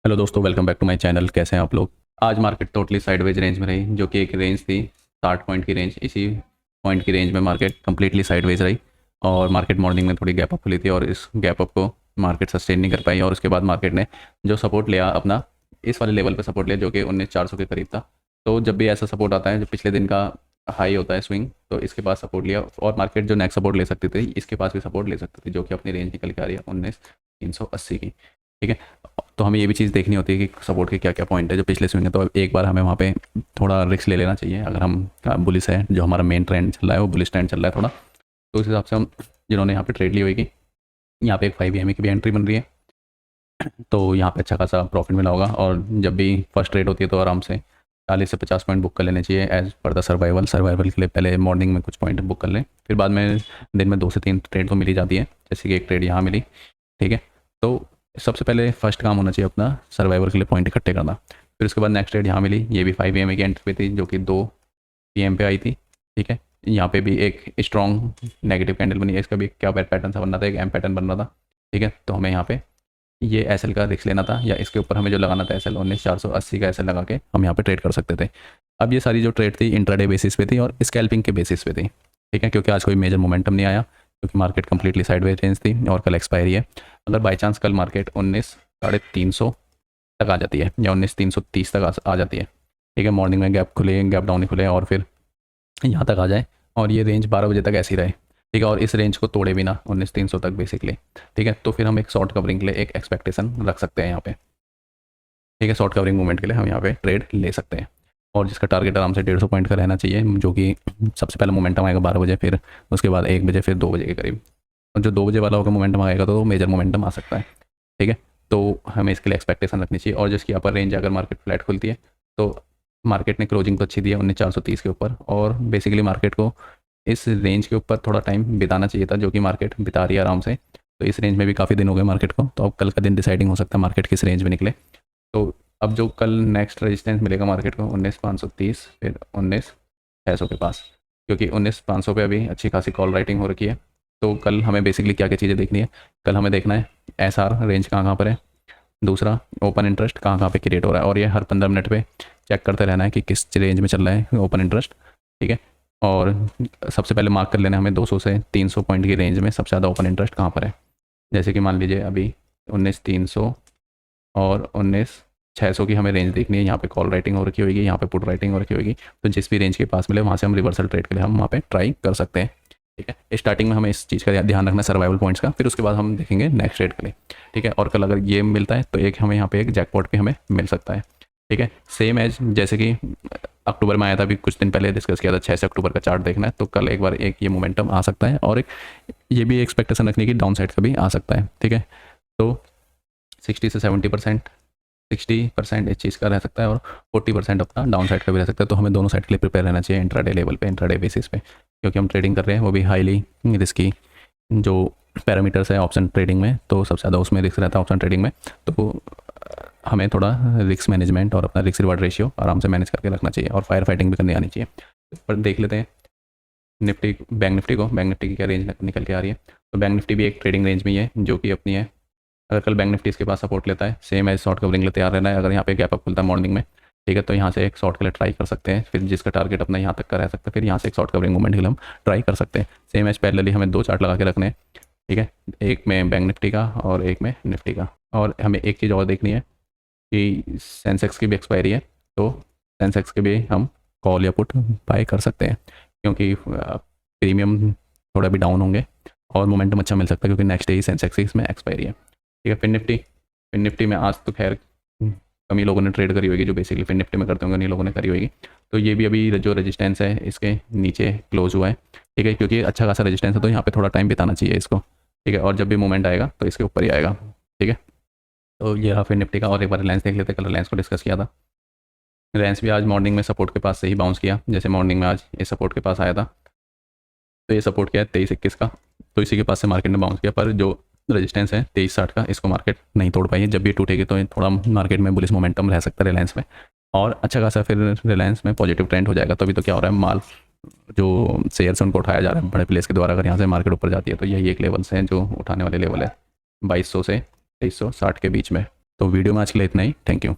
Hello दोस्तों, welcome back to my channel. कैसे हैं आप लोग। आज मार्केट टोटली साइडवेज रेंज में रही, जो कि एक रेंज थी 60 पॉइंट की रेंज। इसी पॉइंट की रेंज में मार्केट कंप्लीटली साइडवेज रही और मार्केट मॉर्निंग में थोड़ी गैप अप खुली थी और इस गैप अप को मार्केट सस्टेन नहीं कर पाई और उसके बाद मार्केट ने जो सपोर्ट लिया अपना, इस वाले लेवल पर सपोर्ट लिया जो कि 19,400 के करीब था। तो जब भी ऐसा सपोर्ट आता है, जो पिछले दिन का हाई होता है स्विंग, तो इसके पास सपोर्ट लिया और मार्केट जो नेक्स्ट सपोर्ट ले सकती थी इसके पास भी सपोर्ट ले सकती थी, जो कि अपनी रेंज निकल के आ रही है 19,380 की। ठीक है। तो हमें ये भी चीज़ देखनी होती है कि सपोर्ट के क्या क्या पॉइंट है जो पिछले स्विंग है, तो एक बार हमें वहाँ पे थोड़ा रिस्क ले लेना चाहिए। अगर हम बुलिस है, जो हमारा मेन ट्रेंड चल रहा है वो बुलिस ट्रेंड चल रहा है थोड़ा, तो उस हिसाब से हम जिन्होंने यहाँ पे ट्रेड ली होगी, यहाँ पे एक 5 EMA की भी एंट्री बन रही है, तो यहाँ पे अच्छा खासा प्रॉफिट मिला होगा। और जब भी फर्स्ट ट्रेड होती है तो आराम से 40 से 50 पॉइंट बुक कर लेने चाहिए एज पर द सर्वाइवल के लिए। पहले मॉर्निंग में कुछ पॉइंट बुक कर लें, फिर बाद में दिन में 2 से 3 ट्रेड तो मिल ही जाती है, जैसे कि एक ट्रेड यहाँ मिली। ठीक है। तो सबसे पहले फर्स्ट काम होना चाहिए अपना सर्वाइवल के लिए पॉइंट इकट्ठे करना। फिर उसके बाद नेक्स्ट ट्रेड यहाँ मिली, ये भी 5 EMA की एंट्री पे थी जो कि 2 PM पे आई थी। ठीक है। यहाँ पे भी एक स्ट्रॉन्ग नेगेटिव कैंडल बनी है, इसका भी क्या पैटर्न सा बनना था, एक एम पैटर्न बन रहा था। ठीक है। तो हमें यहाँ पे ये एसएल का रिस्क लेना था, या इसके ऊपर हमें जो लगाना था एसएल 19,480 का एसएल लगा के हम यहाँ पे ट्रेड कर सकते थे। अब ये सारी जो ट्रेड थी इंट्राडे बेसिस पे थी और स्कैल्पिंग के बेसिस पे थी। ठीक है। क्योंकि आज कोई मेजर मोमेंटम नहीं आया, क्योंकि मार्केट कंप्लीटली साइडवेज रेंज थी और कल एक्सपायरी है। अगर बाई चांस कल मार्केट 19,350 तक आ जाती है या 19,330 तक आ जाती है, ठीक है, मॉर्निंग में गैप खुले, गैप डाउन ही खुले और फिर यहाँ तक आ जाए और ये रेंज 12 बजे तक ऐसी रहे, ठीक है, और इस रेंज को तोड़े बिना 19,300 तक बेसिकली, ठीक है, तो फिर हम एक शॉर्ट कवरिंग के लिए एक एक्सपेक्टेशन रख सकते हैं यहाँ पे। ठीक है। शॉर्ट कवरिंग मूवमेंट के लिए हम यहाँ पे ट्रेड ले सकते हैं और जिसका टारगेट आराम से 150 पॉइंट का रहना चाहिए, जो कि सबसे पहले मोमेंटम आएगा 12 बजे, फिर उसके बाद 1 बजे, फिर 2 बजे के करीब। और जो 2 बजे वाला होगा मोमेंटम आएगा तो मेजर मोमेंटम आ सकता है। ठीक है। तो हमें इसके लिए एक्सपेक्टेशन रखनी चाहिए और जिसकी अपर रेंज अगर मार्केट फ्लैट खुलती है तो मार्केट ने क्लोजिंग तो अच्छी दी है 19,430 के ऊपर, और बेसिकली मार्केट को इस रेंज के ऊपर थोड़ा टाइम बिताना चाहिए था, जो कि मार्केट बिता रही है आराम से। तो इस रेंज में भी काफ़ी दिन हो गए मार्केट को, तो अब कल का दिन डिसाइडिंग हो सकता है मार्केट किस रेंज में निकले। तो अब जो कल नेक्स्ट रेजिस्टेंस मिलेगा मार्केट को 19,530, फिर 19,600 के पास, क्योंकि 19,500 पे अभी अच्छी खासी कॉल राइटिंग हो रखी है। तो कल हमें बेसिकली क्या क्या चीज़ें देखनी है, कल हमें देखना है SR रेंज कहाँ कहाँ पर है, दूसरा ओपन इंटरेस्ट कहाँ कहाँ पे क्रिएट हो रहा है, और ये हर 15 मिनट पे चेक करते रहना है कि किस रेंज में चल रहा है ओपन इंटरेस्ट। ठीक है। और सबसे पहले मार्क कर लेना है हमें 200 से 300 पॉइंट की रेंज में सबसे ज़्यादा ओपन इंटरेस्ट कहाँ पर है। जैसे कि मान लीजिए अभी 19,300 और 19,600 की हमें रेंज देखनी है। यहाँ पे कॉल राइटिंग हो रखी होगी, यहाँ पे पुट राइटिंग हो रखी होगी, तो जिस भी रेंज के पास मिले वहाँ से हम रिवर्सल ट्रेड के लिए हम वहाँ पे ट्राई कर सकते हैं। ठीक है। स्टार्टिंग में हमें इस चीज़ का ध्यान रखना है सर्वाइवल पॉइंट्स का, फिर उसके बाद हम देखेंगे नेक्स्ट ट्रेड के लिए। ठीक है। और कल अगर ये मिलता है तो एक हमें यहाँ पे एक जैकपॉट भी हमें मिल सकता है। ठीक है। सेम एज जैसे कि अक्टूबर में आया था, अभी कुछ दिन पहले डिस्कस किया था, 6 से अक्टूबर का चार्ट देखना है, तो कल एक बार एक ये मोमेंटम आ सकता है और एक ये भी एक्सपेक्टेशन रखने की डाउन साइड का भी आ सकता है। ठीक है। तो 60 से 70%, 60% इस चीज़ का रह सकता है और 40% अपना डाउन साइड का भी रह सकता है। तो हमें दोनों साइड के लिए प्रिपेयर रहना चाहिए इंट्राडे लेवल पे, इंट्राडे बेसिस पे, क्योंकि हम ट्रेडिंग कर रहे हैं वो भी हाईली रिस्की जो पैरामीटर्स है ऑप्शन ट्रेडिंग में, तो सबसे ज़्यादा उसमें रिस्क रहता है ऑप्शन ट्रेडिंग में। तो हमें थोड़ा रिस्क मैनेजमेंट और अपना रिस्क रिवार्ड रेशियो आराम से मैनेज करके रखना चाहिए और फायर फाइटिंग भी करनी आनी चाहिए। पर देख लेते हैं निफ्टी, बैंक निफ्टी की क्या रेंज निकल के आ रही है। तो बैंक निफ्टी भी एक ट्रेडिंग रेंज में ही है जो कि अपनी है। अगर कल बैंक निफ्टी इसके पास सपोर्ट लेता है, सेम एज शॉर्ट कवरिंग लेते तैयार रहना है। अगर यहाँ पे गैप अप खुलता है मॉर्निंग में, ठीक है, तो यहाँ से एक शॉर्ट के लिए ट्राई कर सकते हैं, फिर जिसका टारगेट अपना यहाँ तक का रह सकता है, फिर यहाँ से एक शॉर्ट कवरिंग मूवमेंट के लिए हम ट्राई कर सकते हैं। सेम एज पैरेलली हमें 2 चार्ट लगा के रखने हैं। ठीक है। एक में बैंक निफ्टी का और एक में निफ्टी का। और हमें एक चीज़ और देखनी है कि सेंसेक्स की भी एक्सपायरी है, तो सेंसेक्स के भी हम कॉल या पुट बाय कर सकते हैं, क्योंकि प्रीमियम थोड़ा भी डाउन होंगे और मोमेंटम अच्छा मिल सकता है, क्योंकि नेक्स्ट डे ही सेंसेक्स की इसमें एक्सपायरी है। ठीक है। फिर निफ्टी में आज तो खैर कम ही लोगों ने ट्रेड करी होगी, जो बेसिकली फिर निफ्टी में करते होंगे उन्हीं लोगों ने करी होगी। तो ये भी अभी जो रेजिस्टेंस है इसके नीचे क्लोज हुआ है। ठीक है। क्योंकि अच्छा खासा रेजिस्टेंस है तो यहाँ पे थोड़ा टाइम बिताना चाहिए इसको। ठीक है। और जब भी मूवमेंट आएगा तो इसके ऊपर ही आएगा। ठीक है। तो ये रहा फिर निफ्टी का। और एक बार रिलायंस देख लेते हैं, कल रिलायंस को डिस्कस किया था। रिलायंस भी आज मॉर्निंग में सपोर्ट के पास से ही बाउंस किया, जैसे मॉर्निंग में आज इस सपोर्ट के पास आया था, तो ये सपोर्ट किया है 2321 का, तो इसी के पास से मार्केट ने बाउंस किया। पर जो रेजिस्टेंस है 2360 का, इसको मार्केट नहीं तोड़ पाई है। जब भी टूटेगी तो थोड़ा मार्केट में बुलिश मोमेंटम रह सकता है रिलायंस में, और अच्छा खासा फिर रिलायंस में पॉजिटिव ट्रेंड हो जाएगा। तो अभी तो क्या हो रहा है, माल जो शेयर्स उनको उठाया जा रहा है बड़े प्लेस के द्वारा। अगर यहाँ से मार्केट ऊपर जाती है तो यही एक लेवल्स हैं जो उठाने वाले लेवल है 2200 से 2360 के बीच में। तो वीडियो में आज के लिए इतना ही। Thank you.